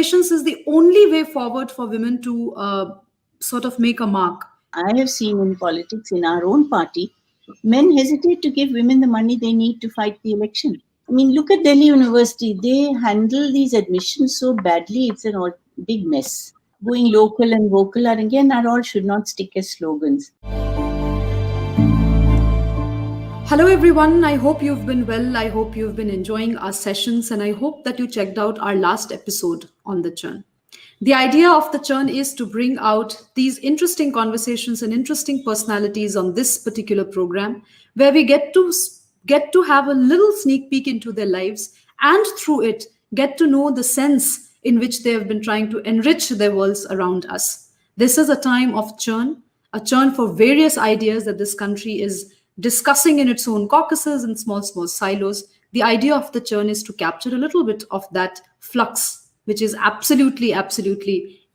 reservations is the only way forward for women to sort of make a mark. I have seen in politics in our own party, men hesitate to give women the money they need to fight the election. I mean, look at Delhi University. They handle these admissions so badly, it's a big mess. Going local and vocal are again are all should not stick as slogans. Hello everyone, I hope you've been well. I hope you've been enjoying our sessions, and I hope that you checked out our last episode on the Churn. The idea of the Churn is to bring out these interesting conversations and interesting personalities on this particular program, where we get to have a little sneak peek into their lives, and through it get to know the sense in which they have been trying to enrich their worlds around us. This is a time of churn, a churn for various ideas that this country is discussing in its own caucuses and small silos. The idea of the Churn is to capture a little bit of that flux, which is absolutely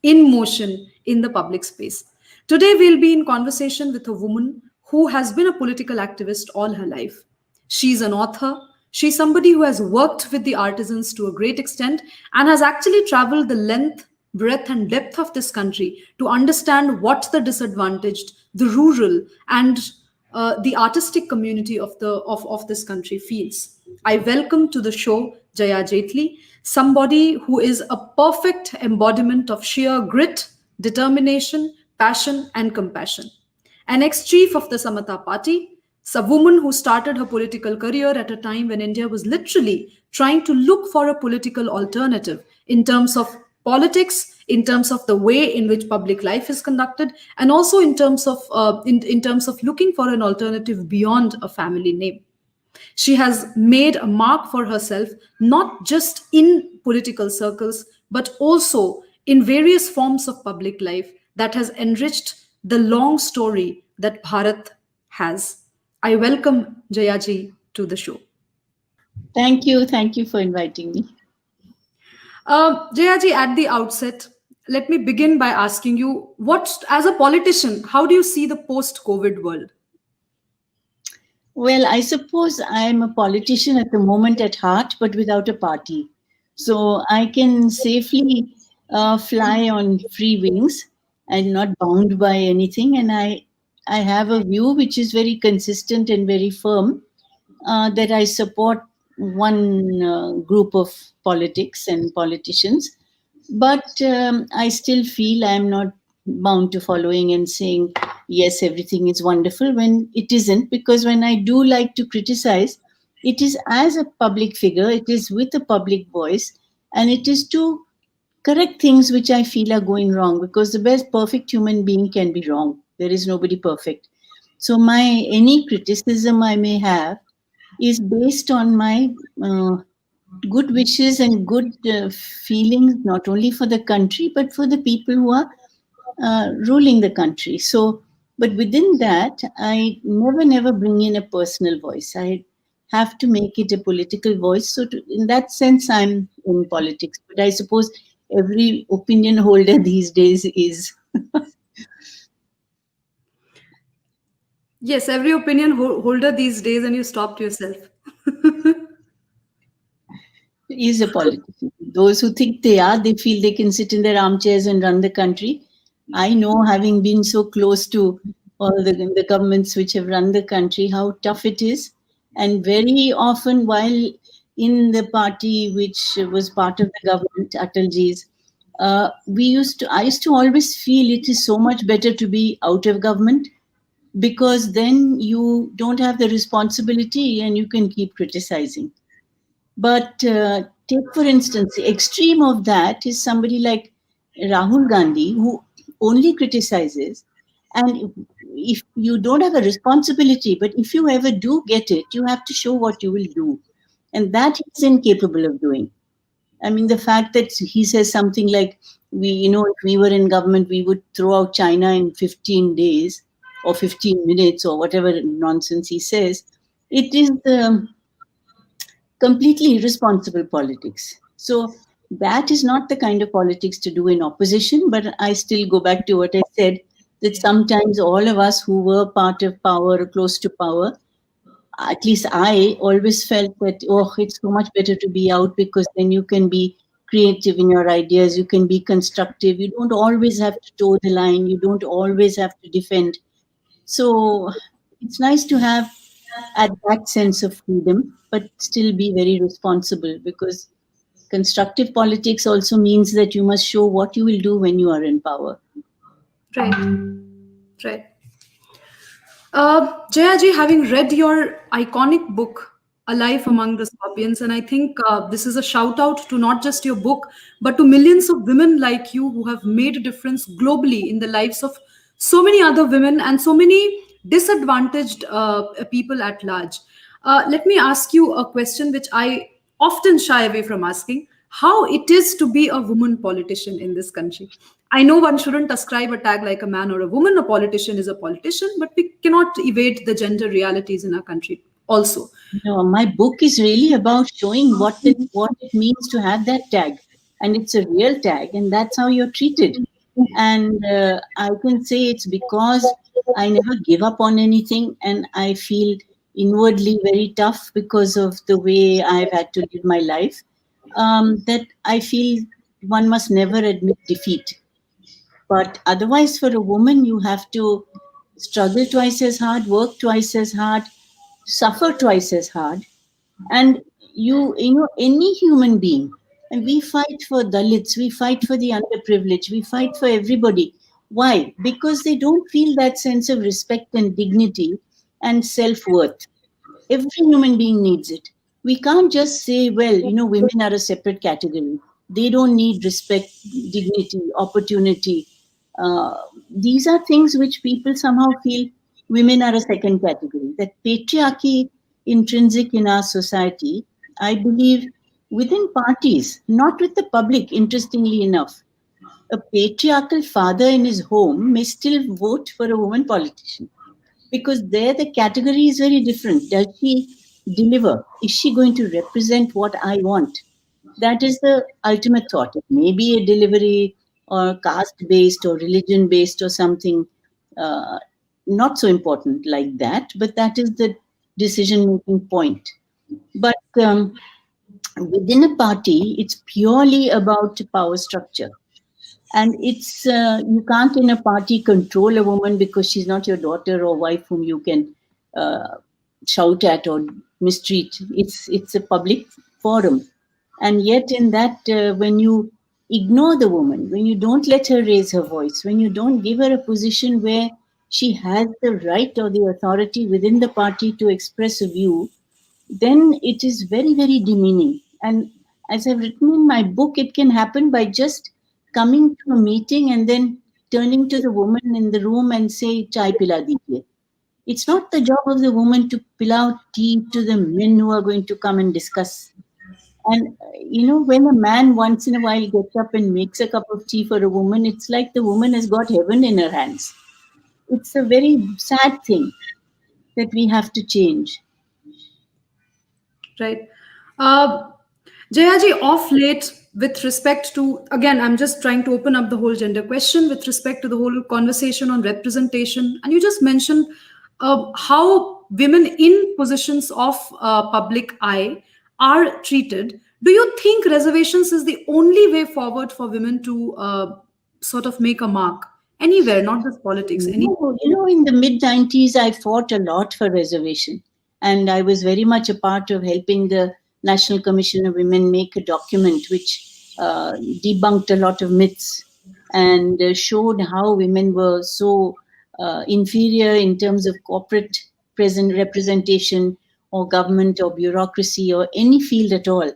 in motion in the public space. Today, we'll be in conversation with a woman who has been a political activist all her life. She's an author. She's somebody who has worked with the artisans to a great extent and has actually traveled the length, breadth, and depth of this country to understand what the disadvantaged, the rural, and the artistic community of this country feels. I welcome to the show Jaya Jaitly, somebody who is a perfect embodiment of sheer grit, determination, passion, and compassion. An ex-chief of the Samata Party, a woman who started her political career at a time when India was literally trying to look for a political alternative in terms of politics, in terms of the way in which public life is conducted, and also in terms of looking for an alternative beyond a family name. She has made a mark for herself, not just in political circles, but also in various forms of public life that has enriched the long story that Bharat has. I welcome Jayaji to the show. Thank you for inviting me. Jayaji, at the outset, let me begin by asking you, as a politician, how do you see the post-COVID world? Well, I suppose I'm a politician at the moment at heart, but without a party. So I can safely fly on free wings and not bound by anything. And I have a view which is very consistent and very firm, that I support one group of politics and politicians. But I still feel I'm not bound to following and saying, yes, everything is wonderful, when it isn't. Because when I do like to criticize, it is as a public figure, it is with a public voice, and it is to correct things which I feel are going wrong. Because the best perfect human being can be wrong. There is nobody perfect. So any criticism I may have is based on my good wishes and good feelings, not only for the country, but for the people who are ruling the country. So, but within that, I never bring in a personal voice. I have to make it a political voice. So in that sense, I'm in politics. But I suppose every opinion holder these days is. Yes, every opinion holder these days, and you stopped yourself. Is a politician. Those who think they feel they can sit in their armchairs and run the country. I know, having been so close to all the governments which have run the country, how tough it is. And very often, while in the party which was part of the government, Atalji's, I used to always feel it is so much better to be out of government, because then you don't have the responsibility and you can keep criticizing. But take, for instance, the extreme of that is somebody like Rahul Gandhi, who only criticizes. And if you don't have a responsibility, but if you ever do get it, you have to show what you will do. And that he's incapable of doing. I mean, the fact that he says something like, if we were in government, we would throw out China in 15 days or 15 minutes or whatever nonsense he says, it is completely irresponsible politics. So that is not the kind of politics to do in opposition. But I still go back to what I said, that sometimes all of us who were part of power or close to power, at least I always felt that, it's so much better to be out, because then you can be creative in your ideas, you can be constructive, you don't always have to toe the line, you don't always have to defend. So it's nice to have at that sense of freedom, but still be very responsible, because constructive politics also means that you must show what you will do when you are in power. Right. Right. Jaya ji, having read your iconic book, A Life Among the Scorpions, and I think this is a shout out to not just your book, but to millions of women like you who have made a difference globally in the lives of so many other women and so many disadvantaged people at large. Let me ask you a question which I often shy away from asking: how it is to be a woman politician in this country? I know one shouldn't ascribe a tag like a man or a woman. A politician is a politician, but we cannot evade the gender realities in our country also. No, my book is really about showing what it means to have that tag, and it's a real tag, and that's how you're treated. And I can say it's because I never give up on anything, and I feel inwardly very tough because of the way I've had to live my life. That I feel one must never admit defeat. But otherwise, for a woman, you have to struggle twice as hard, work twice as hard, suffer twice as hard. And any human being, and we fight for Dalits, we fight for the underprivileged, we fight for everybody. Why? Because they don't feel that sense of respect and dignity and self-worth. Every human being needs it. We can't just say, well, women are a separate category. They don't need respect, dignity, opportunity. Uh, these are things which people somehow feel women are a second category. That patriarchy intrinsic in our society, I believe, within parties, not with the public, interestingly enough. A patriarchal father in his home may still vote for a woman politician, because there the category is very different. Does she deliver? Is she going to represent what I want? That is the ultimate thought. It may be a delivery or caste based or religion based or something uh, not so important like that, but that is the decision making point. But within a party, it's purely about power structure. And it's you can't in a party control a woman because she's not your daughter or wife whom you can uh, shout at or mistreat. It's a public forum, and yet in that when you ignore the woman, when you don't let her raise her voice, when you don't give her a position where she has the right or the authority within the party to express a view, then it is very, very demeaning. And as I've written in my book, it can happen by just coming to a meeting and then turning to the woman in the room and say, chai pila dijiye. It's not the job of the woman to pill out tea to the men who are going to come and discuss. And, when a man once in a while gets up and makes a cup of tea for a woman, it's like the woman has got heaven in her hands. It's a very sad thing that we have to change. Right. Uh, Jayaji, off late, with respect to, again, I'm just trying to open up the whole gender question with respect to the whole conversation on representation. And you just mentioned how women in positions of public eye are treated. Do you think reservations is the only way forward for women to sort of make a mark anywhere, not just politics, any? No, in the mid 90s, I fought a lot for reservation. And I was very much a part of helping the National Commission of Women make a document which debunked a lot of myths and showed how women were so inferior in terms of corporate present representation or government or bureaucracy or any field at all,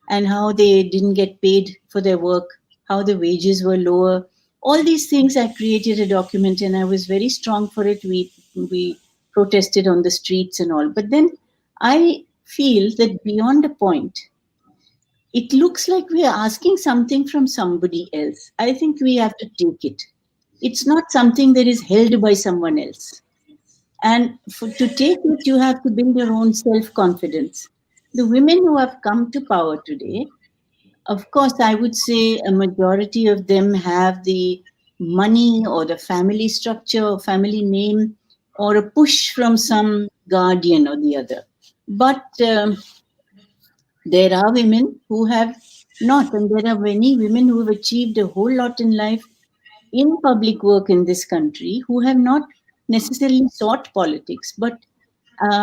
and how they didn't get paid for their work, how the wages were lower. All these things, I created a document, and I was very strong for it. We protested on the streets and all. But then I feel that beyond a point, it looks like we are asking something from somebody else. I think we have to take it. It's not something that is held by someone else. And to take it, you have to build your own self confidence. The women who have come to power today, of course, I would say a majority of them have the money or the family structure or family name or a push from some guardian or the other. But there are women who have Not. And there are many women who have achieved a whole lot in life in public work in this country who have not necessarily sought politics, but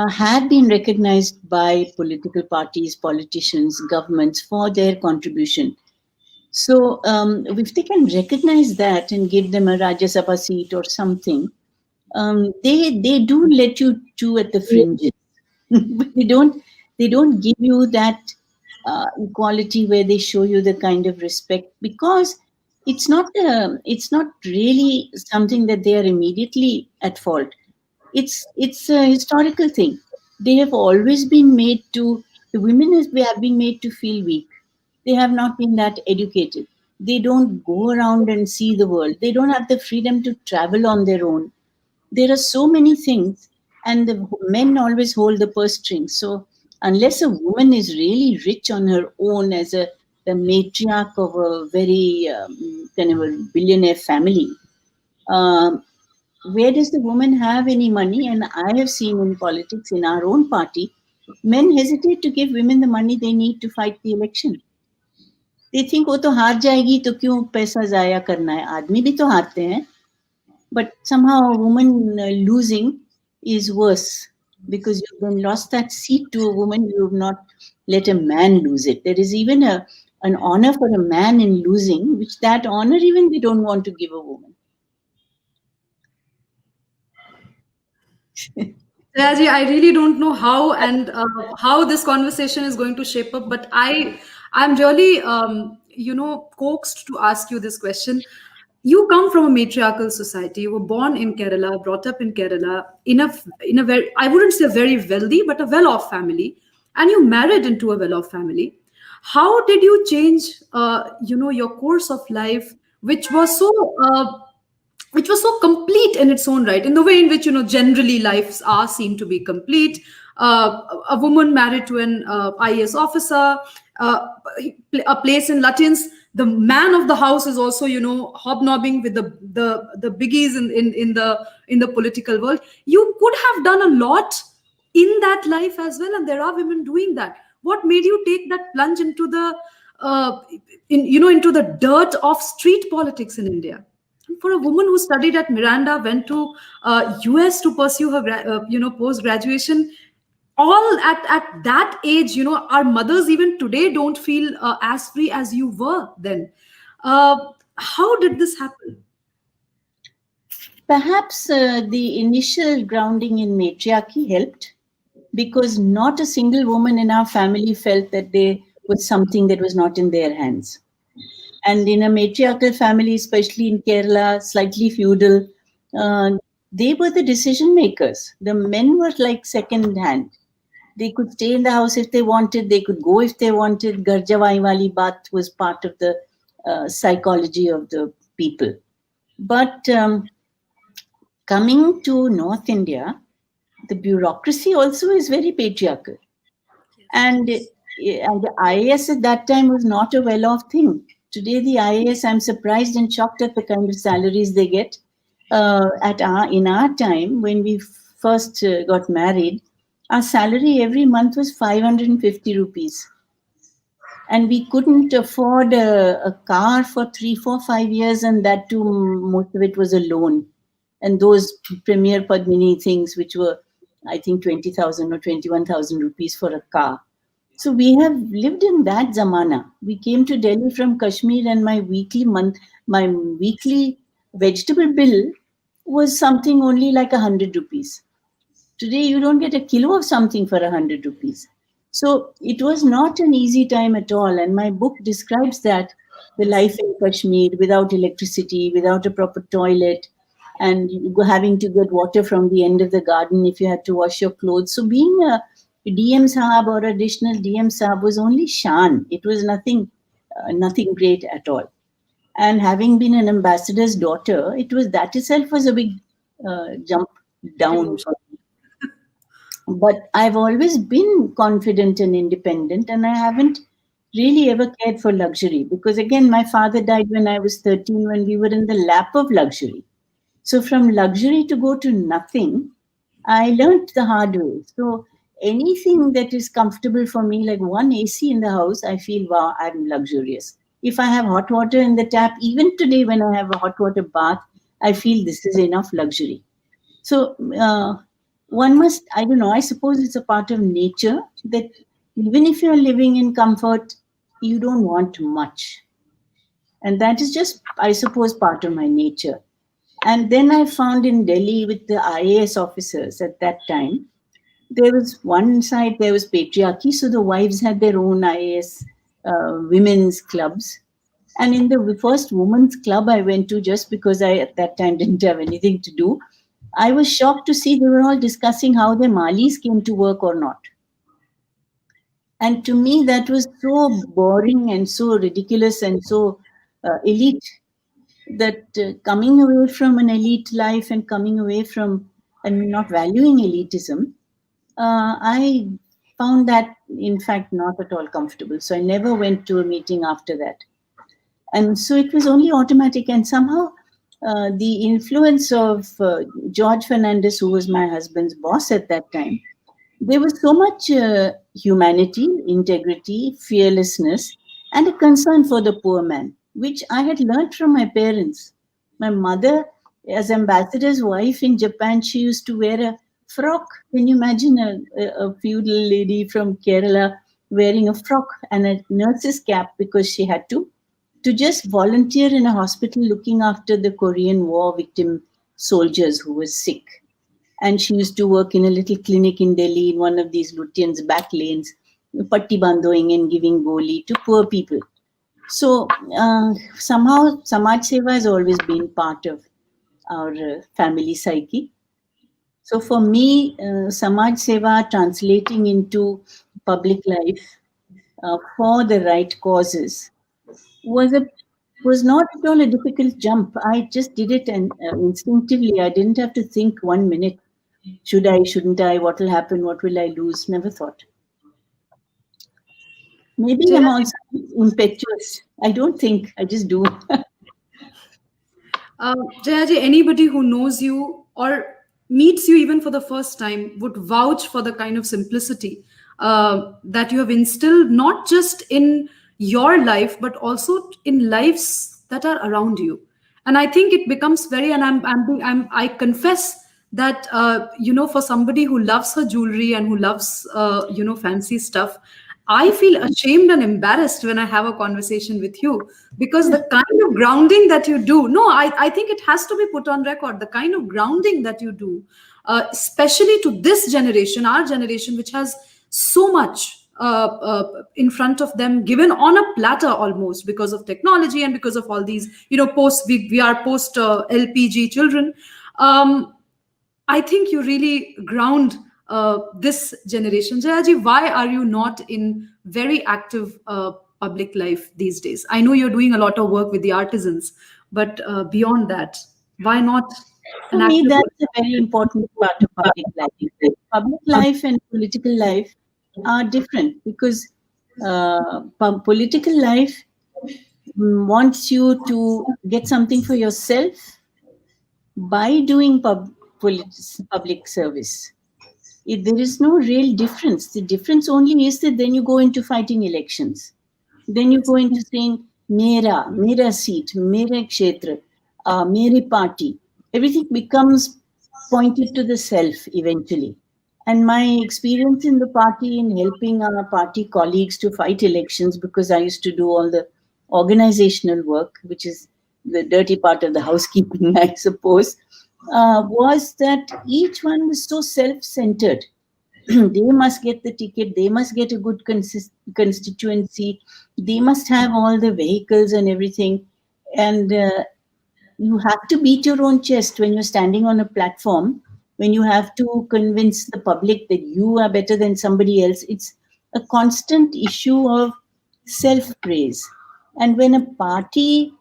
have been recognized by political parties, politicians, governments for their contribution. So, if they can recognize that and give them a Rajya Sabha seat or something, they do let you chew at the fringes. But they don't give you that equality where they show you the kind of respect, because it's not really something that they are immediately at fault. It's a historical thing. They have always been made to the women have been made to feel weak. They have not been that educated. They don't go around and see the world. They don't have the freedom to travel on their own. There are so many things, and the men always hold the purse strings. So unless a woman is really rich on her own as the matriarch of a very kind of a billionaire family, um, where does the woman have any money? And I have seen in politics in our own party, men hesitate to give women the money they need to fight the election. They think वो तो हार जाएगी तो क्यों पैसा जाया करना है, आदमी भी तो हारते हैं. But somehow a woman losing is worse, because you've then lost that seat to a woman. You have not let a man lose it. There is even an honor for a man in losing, which that honor even they don't want to give a woman. Yeah, ji, I really don't know how and how this conversation is going to shape up, but I'm really coaxed to ask you this question. You come from a matriarchal society. You were born in Kerala, brought up in Kerala, in a very, I wouldn't say very wealthy, but a well-off family, and you married into a well-off family. How did you change, your course of life, which was so complete in its own right, in the way in which generally lives are seen to be complete. A woman married to an IAS officer, uh, a place in Latins. The man of the house is also hobnobbing with the biggies in the political world. You could have done a lot in that life as well, and there are women doing that. What made you take that plunge into the uh, into the dirt of street politics in India? For a woman who studied at Miranda, went to US to pursue her post graduation, all at that age, our mothers even today don't feel as free as you were then. uh, how did this happen? Perhaps the initial grounding in matriarchy helped, because not a single woman in our family felt that there was something that was not in their hands. And in a matriarchal family, especially in Kerala, slightly feudal, uh, they were the decision makers. The men were like second hand. They could stay in the house if they wanted, they could go if they wanted. Garjawai wali baat was part of the psychology of the people. But coming to North India, the bureaucracy also is very patriarchal. And the IAS at that time was not a well-off thing. Today, the IAS, I'm surprised and shocked at the kind of salaries they get. In our time, when we first got married, our salary every month was 550 rupees. And we couldn't afford a car for 3, 4, 5 years, and that too, most of it was a loan. And those Premier Padmini things, which were, I think, 20,000 or 21,000 rupees for a car. So we have lived in that zamana. We came to Delhi from Kashmir, and my weekly vegetable bill was something only like 100 rupees. Today, you don't get a kilo of something for 100 rupees. So it was not an easy time at all. And my book describes that, the life in Kashmir without electricity, without a proper toilet, and having to get water from the end of the garden if you had to wash your clothes. So being a DM Saab or additional DM Saab was only shan. It was nothing great at all. And having been an ambassador's daughter, that itself was a big jump down Emotion. for me. But I've always been confident and independent, and I haven't really ever cared for luxury, because again, my father died when I was 13, when we were in the lap of luxury. So from luxury to go to nothing, I learned the hard way. So anything that is comfortable for me, like one AC in the house, I feel, wow, I'm luxurious. If I have hot water in the tap, even today when I have a hot water bath, I feel this is enough luxury. So one must, I don't know, I suppose it's a part of nature that even if you're living in comfort, you don't want much. And that is just, I suppose, part of my nature. And then I found in Delhi with the IAS officers at that time, there was one side, there was patriarchy. So the wives had their own IAS women's clubs. And in the first women's club I went to, just because I at that time didn't have anything to do, I was shocked to see they were all discussing how their malis came to work or not. And to me, that was so boring and so ridiculous and so elite that coming away from an elite life and coming away from and not valuing elitism, I found that, in fact, not at all comfortable. So I never went to a meeting after that. And so it was only automatic. And somehow the influence of George Fernandez, who was my husband's boss at that time, there was so much humanity, integrity, fearlessness, and a concern for the poor man, which I had learned from my parents. My mother, as ambassador's wife in Japan, she used to wear a frock. Can you imagine a feudal lady from Kerala wearing a frock and a nurse's cap because she had to just volunteer in a hospital looking after the Korean War victim soldiers who were sick. And she used to work in a little clinic in Delhi in one of these Lutyens' back lanes, patti bandoing and giving goli to poor people. So somehow Samaj Seva has always been part of our family psyche. So for me, Samaj Seva translating into public life for the right causes was a was not at all a difficult jump. I just did it and instinctively. I didn't have to think 1 minute. Should I? Shouldn't I? What will happen? What will I lose? Never thought. Maybe I'm Jayaji, also impetuous. I don't think. I just do. Jayaji, anybody who knows you or meets you even for the first time would vouch for the kind of simplicity that you have instilled, not just in your life, but also in lives that are around you. And I think it becomes very, and I confess that, for somebody who loves her jewelry and who loves, fancy stuff, I feel ashamed and embarrassed when I have a conversation with you because the kind of grounding that you do, no, I think it has to be put on record. The kind of grounding that you do, especially to this generation, our generation, which has so much in front of them, given on a platter almost because of technology and because of all these, we are post LPG children. I think you really ground this generation. Jayaji, why are you not in very active public life these days? I know you're doing a lot of work with the artisans, but beyond that, why not For an me, active that's a very important part of public life. Public life and political life are different because political life wants you to get something for yourself by doing public service. There is no real difference. The difference only is that then you go into fighting elections. Then you go into saying, mera seat, mera kshetra, mere party. Everything becomes pointed to the self eventually. And my experience in the party in helping our party colleagues to fight elections, because I used to do all the organizational work, which is the dirty part of the housekeeping, I suppose, was that each one was so self centered. They must get the ticket, they must get a good constituency, they must have all the vehicles and everything. And you have to beat your own chest when you're standing on a platform, when you have to convince the public that you are better than somebody else. It's a constant issue of self praise. And when a party,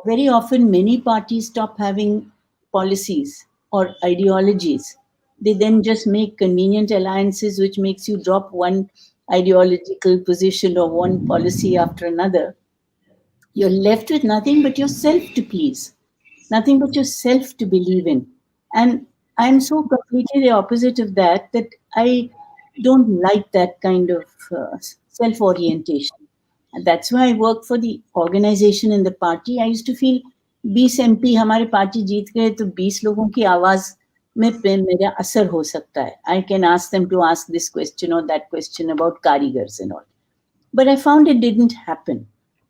very often many parties stop having policies or ideologies, they then just make convenient alliances which makes you drop one ideological position or one policy after another. You're left with nothing but yourself to please, nothing but yourself to believe in. And I'm so completely the opposite of that, that I don't like that kind of self orientation. And that's why I work for the organization in the party. I used to feel 20 MP हमारे party जीत गए तो 20 लोगों की आवाज में पे मेरा असर हो सकता है. I can ask them to ask this question or that question about karigars and all. But I found it didn't happen.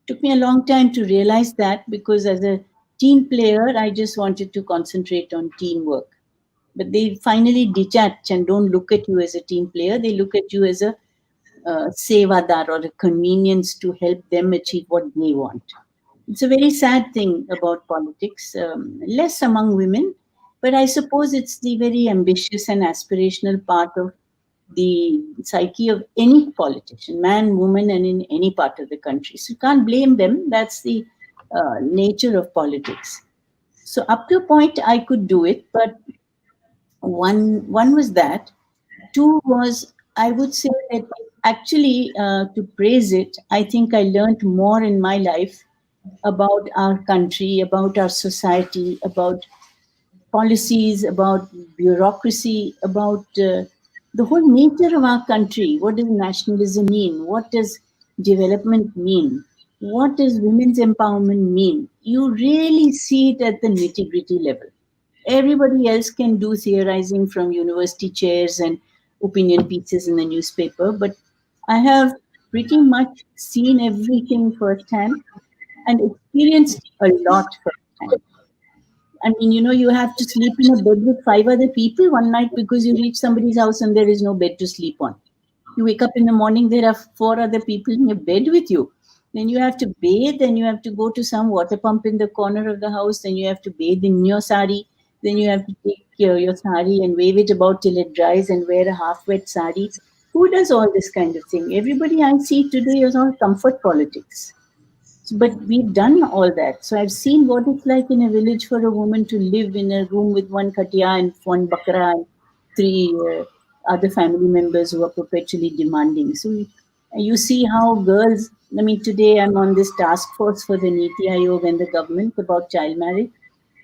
Took me a long time to realize that, because as a team player, I just wanted to concentrate on teamwork. But they finally detach and don't look at you as a team player. They look at you as a sevadar or a convenience to help them achieve what they want. It's a very sad thing about politics, less among women, but I suppose it's the very ambitious and aspirational part of the psyche of any politician, man, woman, and in any part of the country. So you can't blame them. That's the nature of politics. So up to a point, I could do it, but one was that. Two was, I would say that actually, to praise it, I think I learned more in my life about our country, about our society, about policies, about bureaucracy, about the whole nature of our country. What does nationalism mean? What does development mean? What does women's empowerment mean? You really see it at the nitty gritty level. Everybody else can do theorizing from university chairs and opinion pieces in the newspaper, but I have pretty much seen everything firsthand and experienced a lot firsthand. I mean, you have to sleep in a bed with five other people one night because you reach somebody's house and there is no bed to sleep on. You wake up in the morning, there are four other people in your bed with you. Then you have to bathe, then you have to go to some water pump in the corner of the house, then you have to bathe in your sari, then you have to take your sari and wave it about till it dries and wear a half wet sari. Who does all this kind of thing? Everybody I see today is all comfort politics. But we've done all that. So I've seen what it's like in a village for a woman to live in a room with one khatia and one bakra and three other family members who are perpetually demanding. So you see how girls, I mean, today I'm on this task force for the Niti Aayog and the government about child marriage.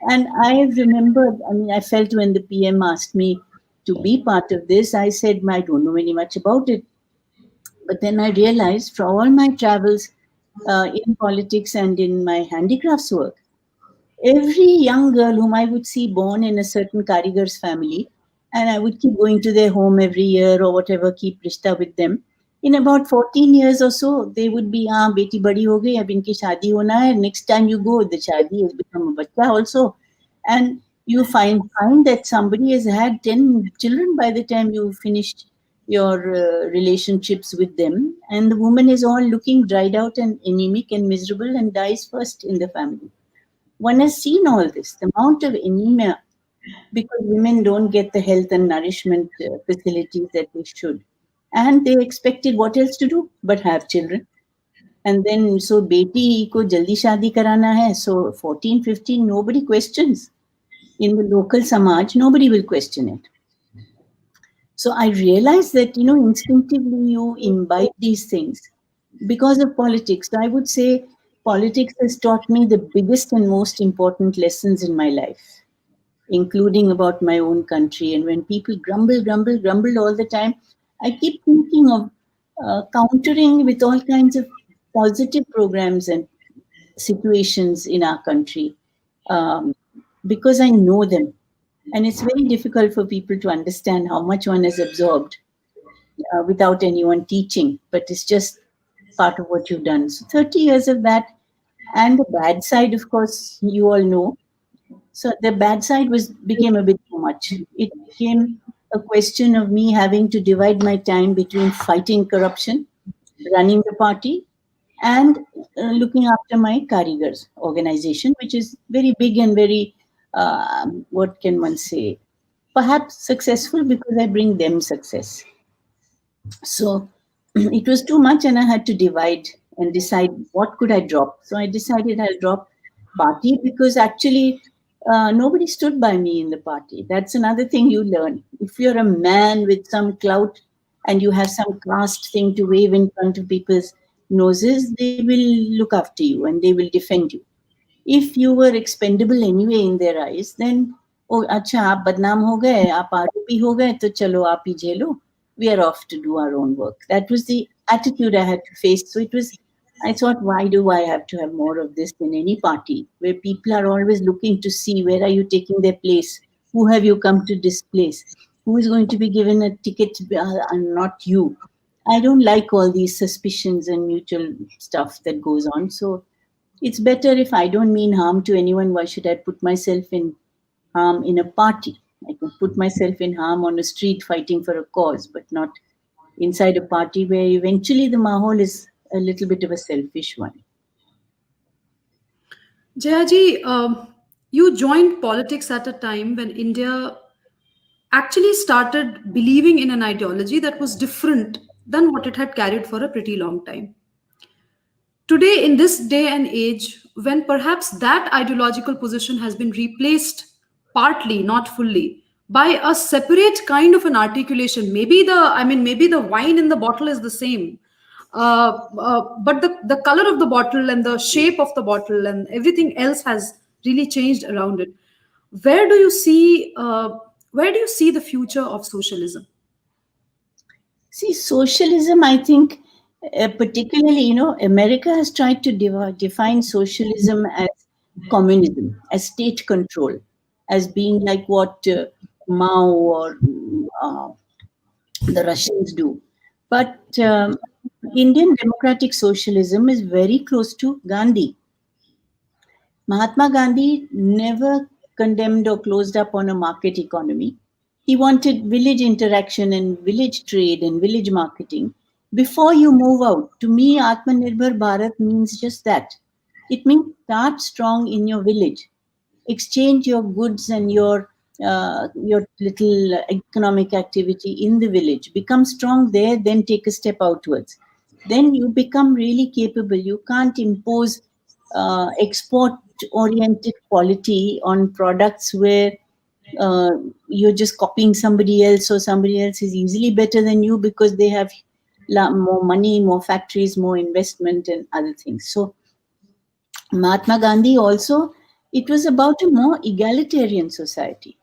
And I remembered, I mean, I felt when the PM asked me to be part of this, I said, I don't know very much about it. But then I realized from all my travels in politics and in my handicrafts work, every young girl whom I would see born in a certain Karigar's family, and I would keep going to their home every year or whatever, keep rishta with them. In about 14 years or so, they would be, beti badi ho gayi, ab inki shaadi hona hai. Next time you go, the shaadi has become a bacha also. And you find that somebody has had 10 children by the time you finished your relationships with them. And the woman is all looking dried out and anemic and miserable and dies first in the family. One has seen all this, the amount of anemia, because women don't get the health and nourishment facilities that they should. And they expected what else to do but have children. And then, so beti ko jaldi shadi karana hai. So 14, 15, nobody questions. In the local samaj, nobody will question it. So I realized that, instinctively you imbibe these things because of politics. So I would say politics has taught me the biggest and most important lessons in my life, including about my own country. And when people grumble all the time, I keep thinking of countering with all kinds of positive programs and situations in our country, um, because I know them. And it's very difficult for people to understand how much one has absorbed without anyone teaching, but it's just part of what you've done. So 30 years of that. And the bad side, of course, you all know. So the bad side became a bit too much. It became a question of me having to divide my time between fighting corruption, running the party, and looking after my Karigars organization, which is very big and very, what can one say, perhaps successful because I bring them success. So it was too much, and I had to divide and decide what could I drop. So I decided I'll drop party because actually nobody stood by me in the party. That's another thing you learn. If you're a man with some clout and you have some caste thing to wave in front of people's noses, they will look after you and they will defend you. If you were expendable anyway in their eyes, then, oh, अच्छा आप बदनाम हो गए, आप आरोपी हो गए, तो चलो आप ही झेलो. we are off to do our own work. That was the attitude I had to face. So I thought, why do I have to have more of this in any party where people are always looking to see where are you taking their place? Who have you come to displace? Who is going to be given a ticket and not you? I don't like all these suspicions and mutual stuff that goes on. So it's better if I don't mean harm to anyone. Why should I put myself in harm in a party? I can put myself in harm on a street fighting for a cause, but not inside a party where eventually the mahol is a little bit of a selfish one. Jayaji, you joined politics at a time when India actually started believing in an ideology that was different than what it had carried for a pretty long time. Today, in this day and age, when perhaps that ideological position has been replaced partly, not fully, by a separate kind of an articulation, maybe the wine in the bottle is the same, but the color of the bottle and the shape of the bottle and everything else has really changed around it. Where do you see where do you see the future of socialism? See, socialism, I think, particularly, America has tried to define socialism as communism, as state control, as being like what Mao or uh, the Russians do. But Indian democratic socialism is very close to Gandhi. Mahatma Gandhi never condemned or closed up on a market economy. He wanted village interaction and village trade and village marketing. Before you move out, to me, Atmanirbhar Bharat means just that. It means start strong in your village, exchange your goods and your little economic activity in the village, become strong there, then take a step outwards. Then you become really capable. You can't impose export oriented quality on products where uh, you're just copying somebody else, or somebody else is easily better than you because they have more money, more factories, more investment, and other things. So Mahatma Gandhi also, it was about a more egalitarian society.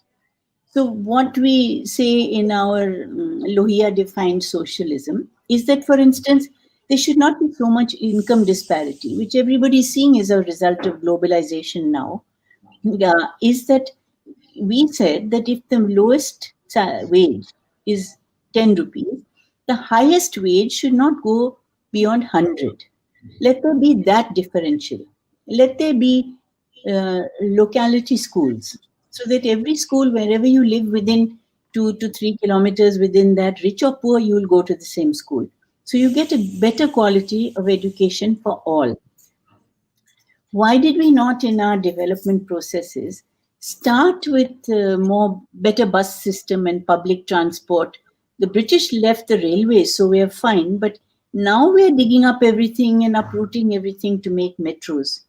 So, what we say in our Lohia defined socialism is that, for instance, there should not be so much income disparity, which everybody is seeing as a result of globalization now. Is that we said that if the lowest wage is 10 rupees, the highest wage should not go beyond 100. Let there be that differential. Let there be locality schools, so that every school, wherever you live within 2 to 3 kilometers within that, rich or poor, you will go to the same school. So you get a better quality of education for all. Why did we not, in our development processes, start with more better bus system and public transport? The British left the railways, so we are fine, but now we are digging up everything and uprooting everything to make metros.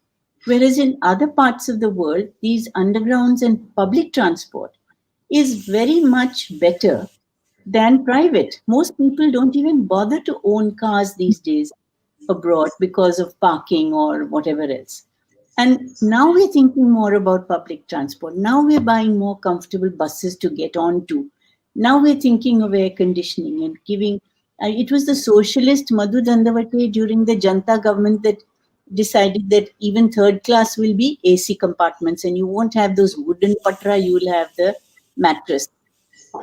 Whereas in other parts of the world, these undergrounds and public transport is very much better than private. Most people don't even bother to own cars these days abroad because of parking or whatever else. And now we're thinking more about public transport. Now we're buying more comfortable buses to get onto. Now we're thinking of air conditioning and giving. It was the socialist Madhu Dandavate during the Janta government that decided that even third class will be AC compartments and you won't have those wooden patra, you will have the mattress.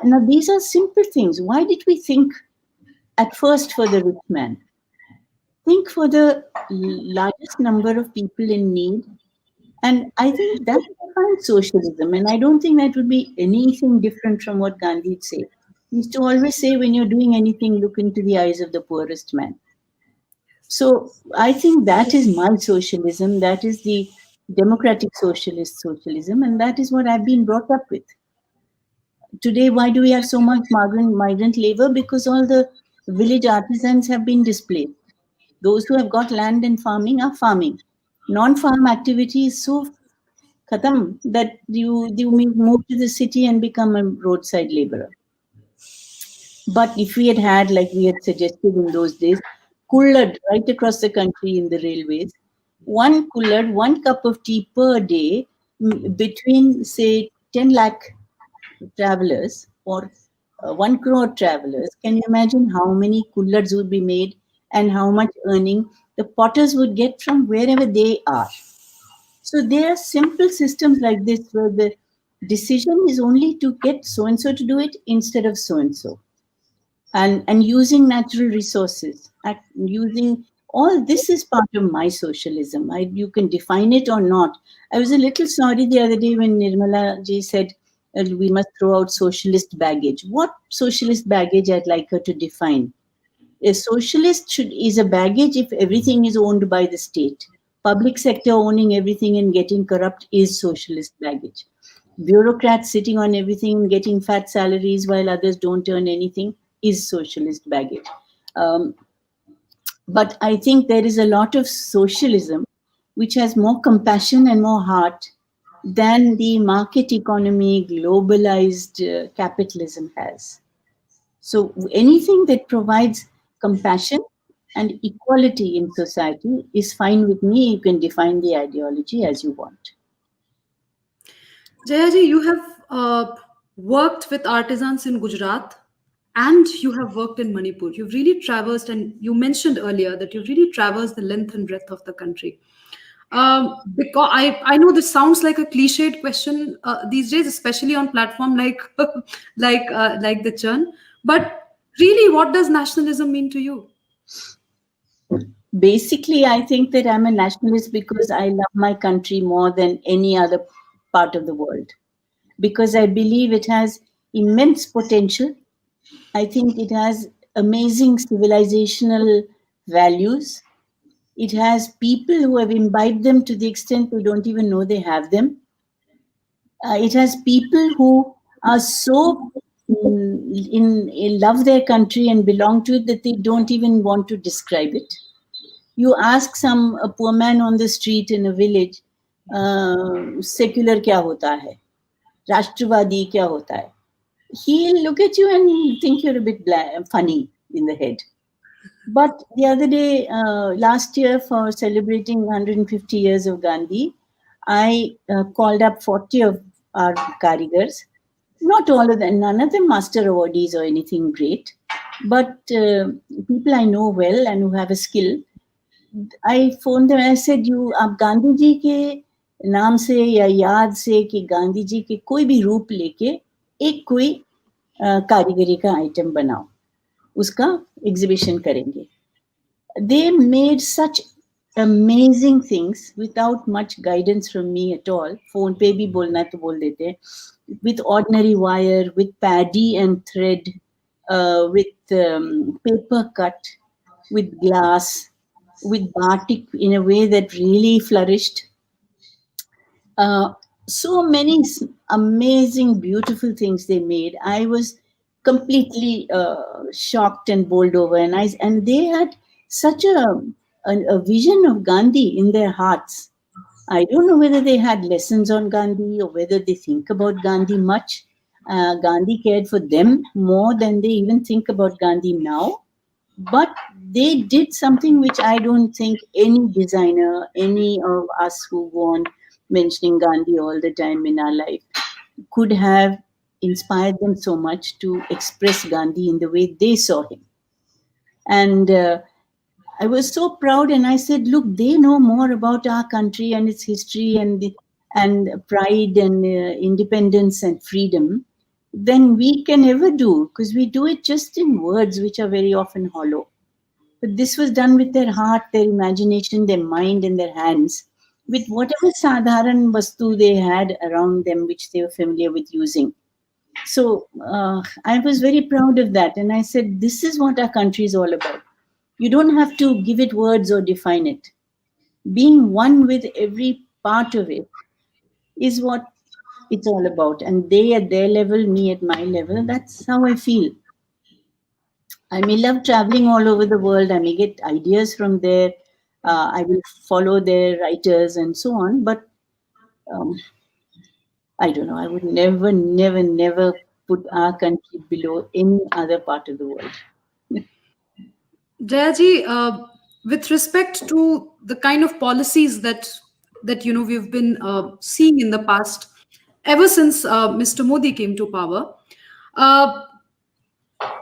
Now, these are simple things. Why did we think at first for the rich man? Think for the largest number of people in need. And I think that defines socialism. And I don't think that would be anything different from what Gandhi would say. He used to always say, when you're doing anything, look into the eyes of the poorest man. So I think that is my socialism. That is the democratic socialist socialism. And that is what I've been brought up with. Today, why do we have so much migrant labor? Because all the village artisans have been displaced. Those who have got land and farming are farming. Non-farm activity is so khatam that you move to the city and become a roadside laborer. But if we had had, like we had suggested in those days, kullad right across the country in the railways, one kullad, 1 cup of tea per day, between say 10 lakh travelers, or 1 crore travelers, can you imagine how many coolers would be made and how much earning the potters would get from wherever they are? So there are simple systems like this where the decision is only to get so and so to do it instead of so and so, and using natural resources, using all this is part of my socialism. You can define it or not. I was a little sorry the other day when Nirmala ji said we must throw out socialist baggage. What socialist baggage I'd like her to define? A socialist is a baggage if everything is owned by the state. Public sector owning everything and getting corrupt is socialist baggage. Bureaucrats sitting on everything and getting fat salaries while others don't earn anything is socialist baggage. Um, but I think there is a lot of socialism which has more compassion and more heart than the market economy, globalized capitalism has. So anything that provides compassion and equality in society is fine with me. You can define the ideology as you want. Jayaji, you have worked with artisans in Gujarat and you have worked in Manipur. You've really traversed, and you mentioned earlier that you've really traversed the length and breadth of the country. Because I know this sounds like a cliched question these days, especially on platform like like the Churn. But really, what does nationalism mean to you? Basically, I think that I'm a nationalist because I love my country more than any other part of the world. Because I believe it has immense potential. I think it has amazing civilizational values. It has people who have imbibed them to the extent they don't even know they have them. It has people who are so love their country and belong to it that they don't even want to describe it. You ask some a poor man on the street in a village, secular क्या होता है, राष्ट्रवादी क्या होता है, he'll look at you and think you're a bit funny in the head. But the other day, last year, for celebrating 150 years of Gandhi, I called up 40 of our karigars. Not all of them, none of them master awardees or anything great, but people I know well and who have a skill. I phoned them and I said, "You, आप गांधी जी के नाम से या याद से कि गांधी जी के कोई भी रूप लेके एक कोई कारीगरी का आइटम बनाओ, उसका एग्जीबिशन करेंगे." They made such amazing things without much guidance from me at all. Phone pe bhi bolna to bol dete. With ordinary wire, with paddy and thread, with paper cut, with glass, with batik in a way that really flourished. Uh, so many amazing, beautiful things they made. I was completely shocked and bowled over, and they had such a vision of Gandhi in their hearts. I don't know whether they had lessons on Gandhi or whether they think about Gandhi much. Gandhi cared for them more than they even think about Gandhi now. But they did something which I don't think any designer, any of us who go on mentioning Gandhi all the time in our life, could have inspired them so much to express Gandhi in the way they saw him. And I was so proud, and I said, "Look, they know more about our country and its history and pride and independence and freedom than we can ever do, because we do it just in words which are very often hollow. But this was done with their heart, their imagination, their mind, and their hands, with whatever sadharan vastu they had around them, which they were familiar with using." So I was very proud of that. And I said, this is what our country is all about. You don't have to give it words or define it. Being one with every part of it is what it's all about. And they at their level, me at my level, that's how I feel. I may love traveling all over the world. I may get ideas from there. I will follow their writers and so on. But um, I don't know. I would never, never, never put our country below any other part of the world. Jayaji, with respect to the kind of policies that we've been seeing in the past, ever since Mr. Modi came to power, uh,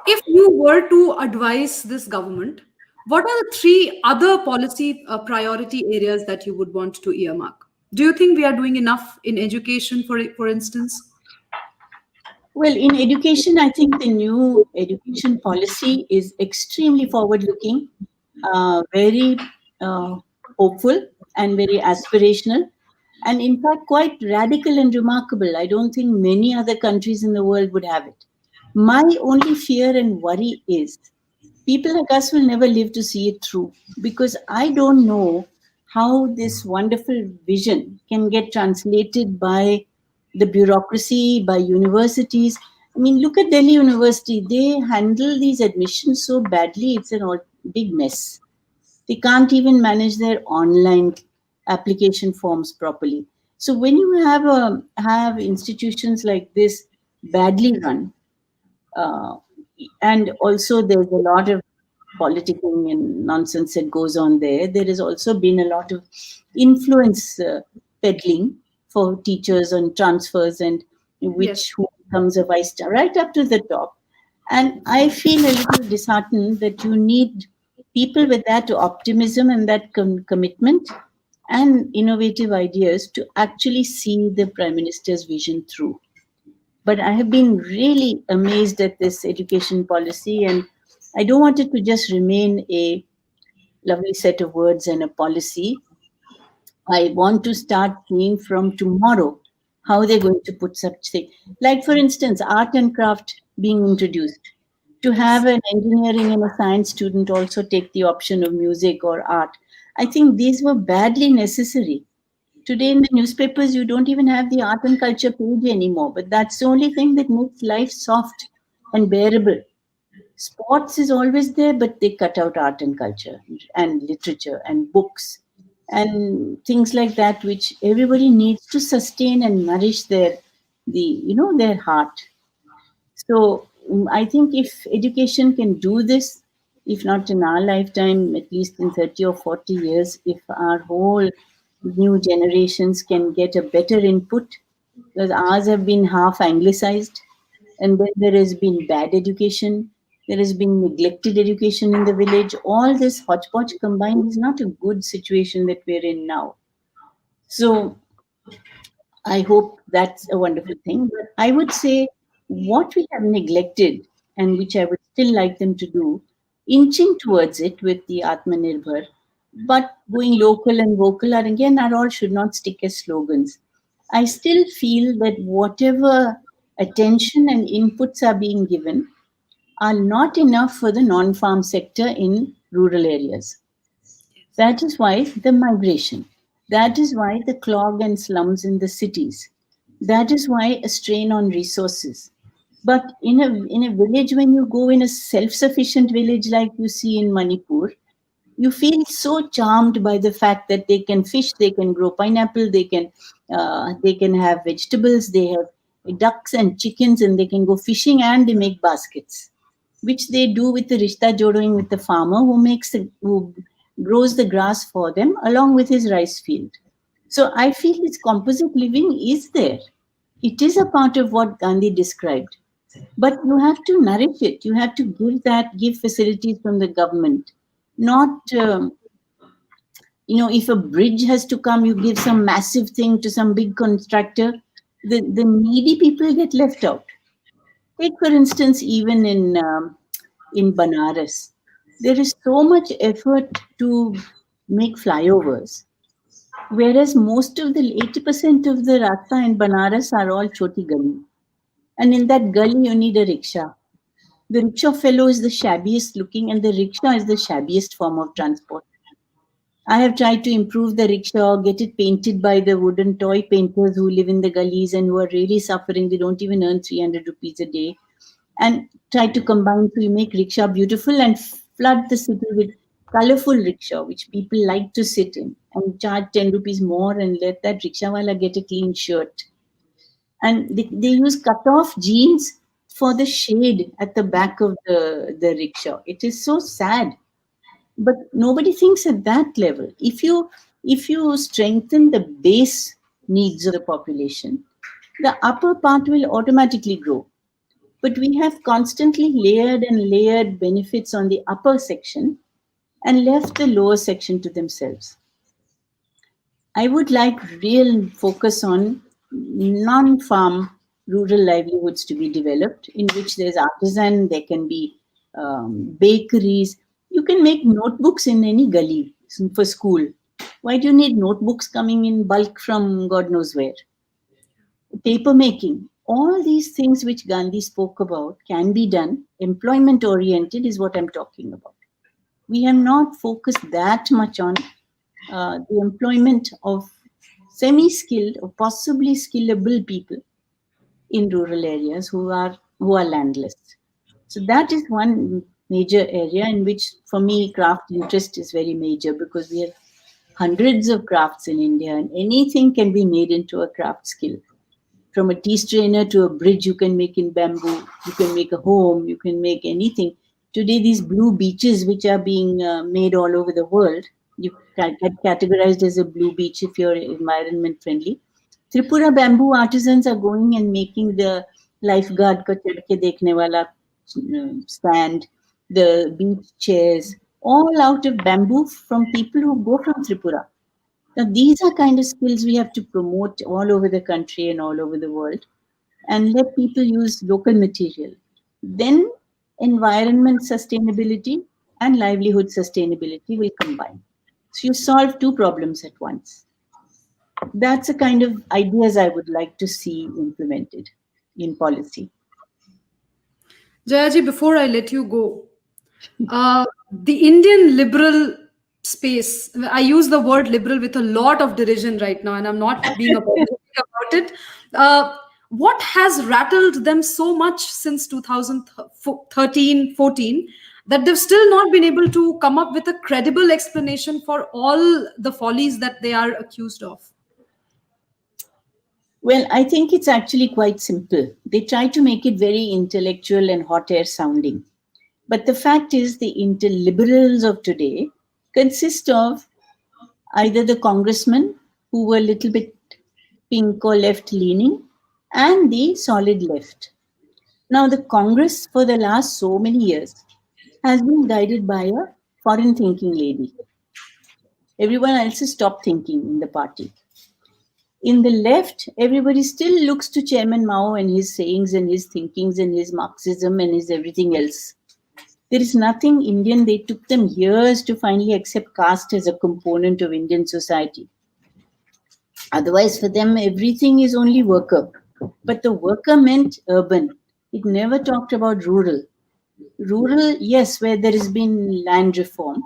If you were to advise this government, what are the three other policy priority areas that you would want to earmark? Do you think we are doing enough in education, for instance? Well, in education, I think the new education policy is extremely forward looking, very uh, hopeful, and very aspirational, and in fact, quite radical and remarkable. I don't think many other countries in the world would have it. My only fear and worry is people like us will never live to see it through, because I don't know how this wonderful vision can get translated by the bureaucracy, by universities. I mean, look at Delhi University. They handle these admissions so badly, it's a big mess. They can't even manage their online application forms properly. So when you have institutions like this badly run, uh, and also there's a lot of politicking and nonsense that goes on there. There has also been a lot of influence peddling for teachers on transfers and Yes. who becomes a vice chair right up to the top. And I feel a little disheartened that you need people with that optimism and that commitment and innovative ideas to actually see the prime minister's vision through. But I have been really amazed at this education policy, and I don't want it to just remain a lovely set of words and a policy. I want to start seeing from tomorrow how they're going to put such thing. Like, for instance, art and craft being introduced. To have Yes. an engineering and a science student also take the option of music or art. I think these were badly necessary. Today in the newspapers, you don't even have the art and culture page anymore, but that's the only thing that makes life soft and bearable. Sports is always there, but they cut out art and culture and literature and books and things like that, which everybody needs to sustain and nourish their heart. So I think if education can do this, if not in our lifetime, at least in 30 or 40 years, if our whole new generations can get a better input, because ours have been half anglicized, and then there has been bad education, there has been neglected education in the village. All this hodgepodge combined is not a good situation that we're in now. So I hope that's a wonderful thing. But I would say what we have neglected and which I would still like them to do, inching towards it with the Atmanirbhar, but going local and vocal are again are all should not stick as slogans. I still feel that whatever attention and inputs are being given are not enough for the non-farm sector in rural areas. That is why the migration. That is why the clog and slums in the cities. That is why a strain on resources. But in a village, when you go in a self-sufficient village like you see in Manipur, you feel so charmed by the fact that they can fish, they can grow pineapple, they can have vegetables, they have ducks and chickens, and they can go fishing and they make baskets, which they do with the rishta jodoing with the farmer who grows the grass for them along with his rice field. So I feel this composite living is there. It is a part of what Gandhi described, but you have to nourish it. You have to give facilities from the government, not if a bridge has to come, you give some massive thing to some big constructor. The needy people get left out. Take, for instance, even in Banaras, there is so much effort to make flyovers, whereas most of the 80% of the rasta in Banaras are all choti gully, and in that gully you need a rickshaw. The rickshaw fellow is the shabbiest looking, and the rickshaw is the shabbiest form of transport. I have tried to improve the rickshaw, get it painted by the wooden toy painters who live in the gullies and who are really suffering. They don't even earn 300 rupees a day. And try to combine to make rickshaw beautiful and flood the city with colorful rickshaw, which people like to sit in, and charge 10 rupees more and let that rickshawala get a clean shirt. And they use cut off jeans for the shade at the back of the rickshaw. It is so sad, but nobody thinks at that level. If you strengthen the base needs of the population, the upper part will automatically grow. But we have constantly layered and layered benefits on the upper section and left the lower section to themselves. I would like real focus on non-farm rural livelihoods to be developed, in which there's artisan, there can be bakeries. You can make notebooks in any gully for school. Why do you need notebooks coming in bulk from God knows where? Paper making. All these things which Gandhi spoke about can be done. Employment oriented is what I'm talking about. We have not focused that much on the employment of semi-skilled or possibly skillable people in rural areas who are landless. So that is one major area in which, for me, craft interest is very major, because we have hundreds of crafts in India, and anything can be made into a craft skill. From a tea strainer to a bridge you can make in bamboo, you can make a home, you can make anything. Today, these blue beaches which are being made all over the world, you can get categorized as a blue beach if you're environment friendly. Tripura bamboo artisans are going and making the lifeguard ka chad ke dekhne wala stand, the beach chairs, all out of bamboo from people who go from Tripura. Now, these are kind of skills we have to promote all over the country and all over the world, and let people use local material. Then, environment sustainability and livelihood sustainability will combine. So, you solve two problems at once. That's the kind of ideas I would like to see implemented in policy. Jayaji, before I let you go, the Indian liberal space, I use the word liberal with a lot of derision right now, and I'm not being apologetic about it. What has rattled them so much since 2013 14 that they've still not been able to come up with a credible explanation for all the follies that they are accused of? Well, I think it's actually quite simple. They try to make it very intellectual and hot air sounding. But the fact is, the liberals of today consist of either the congressmen who were a little bit pink or left leaning and the solid left. Now, the Congress for the last so many years has been guided by a foreign thinking lady. Everyone else has stopped thinking in the party. In the left, everybody still looks to Chairman Mao and his sayings and his thinkings and his Marxism and his everything else. There is nothing Indian. They took them years to finally accept caste as a component of Indian society. Otherwise, for them, everything is only worker. But the worker meant urban. It never talked about rural. Rural, yes, where there has been land reform.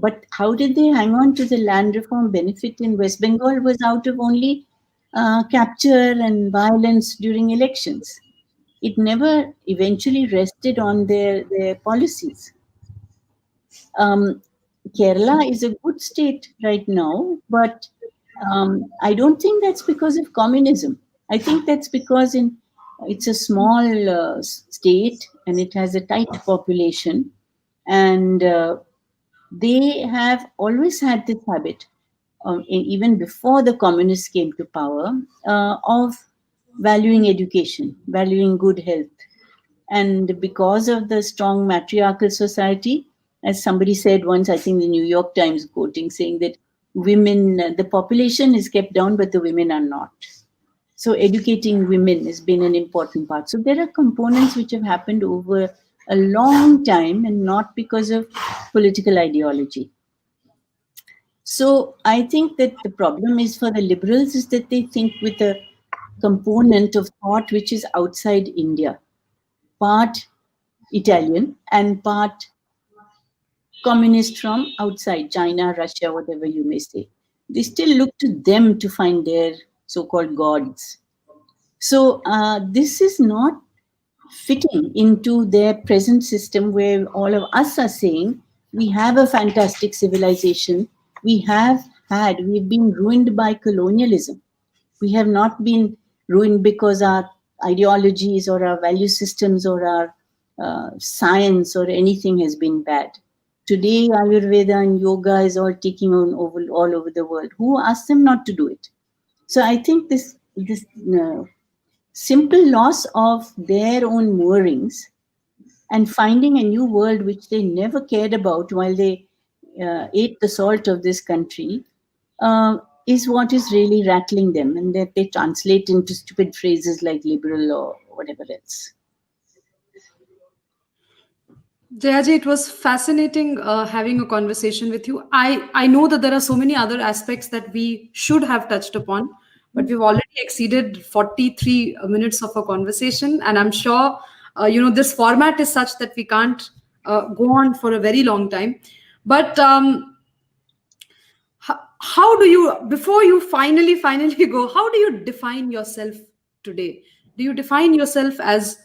But how did they hang on to the land reform benefit in West Bengal was out of only capture and violence during elections. It never eventually rested on their policies. Um, Kerala is a good state right now, but I don't think that's because of communism. I think that's because it's a small state and it has a tight population, and they have always had this habit, even before the communists came to power, of valuing education, valuing good health. And because of the strong matriarchal society, as somebody said once, I think the New York Times quoting, saying that women, the population is kept down, but the women are not. So educating women has been an important part. So there are components which have happened over a long time and not because of political ideology. So I think that the problem is for the liberals is that they think with a component of thought which is outside India, part Italian and part communist from outside China, Russia, whatever you may say. They still look to them to find their so-called gods. So this is not fitting into their present system where all of us are saying we have a fantastic civilization. We've been ruined by colonialism. We have not been ruined because our ideologies or our value systems or our science or anything has been bad. Today, Ayurveda and yoga is all taking on all over the world. Who asked them not to do it? So I think this simple loss of their own moorings and finding a new world which they never cared about while they ate the salt of this country is what is really rattling them, and that they translate into stupid phrases like liberal or whatever else. Jayaji, it was fascinating having a conversation with you. I know that there are so many other aspects that we should have touched upon, but we've already exceeded 43 minutes of a conversation, and I'm sure this format is such that we can't go on for a very long time. But how do you, before you finally go, how do you define yourself today? Do you define yourself as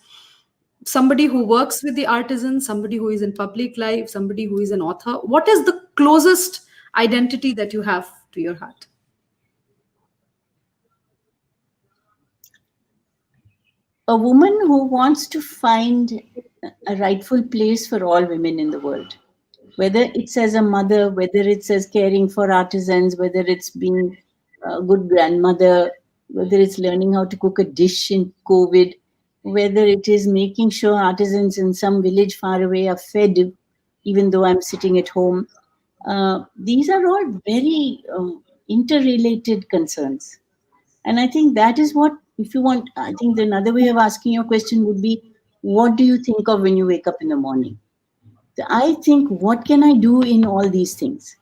somebody who works with the artisan, somebody who is in public life, somebody who is an author? What is the closest identity that you have to your heart? A woman who wants to find a rightful place for all women in the world, whether it's as a mother, whether it's as caring for artisans, whether it's being a good grandmother, whether it's learning how to cook a dish in COVID, whether it is making sure artisans in some village far away are fed, even though I'm sitting at home. These are all very interrelated concerns. And I think that is what, if you want, I think another way of asking your question would be, what do you think of when you wake up in the morning? I think, what can I do in all these things?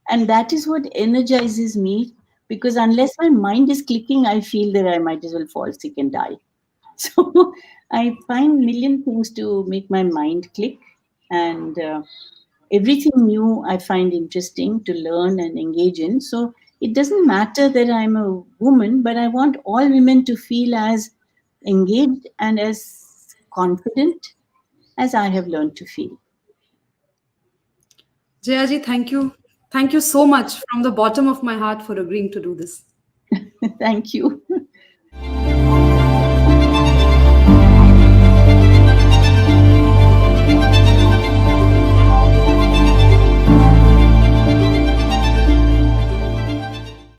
And that is what energizes me, because unless my mind is clicking, I feel that I might as well fall sick and die. So I find million things to make my mind click, and everything new I find interesting to learn and engage in. So it doesn't matter that I'm a woman, but I want all women to feel as engaged and as confident as I have learned to feel. Jayaji, thank you. Thank you so much from the bottom of my heart for agreeing to do this. Thank you.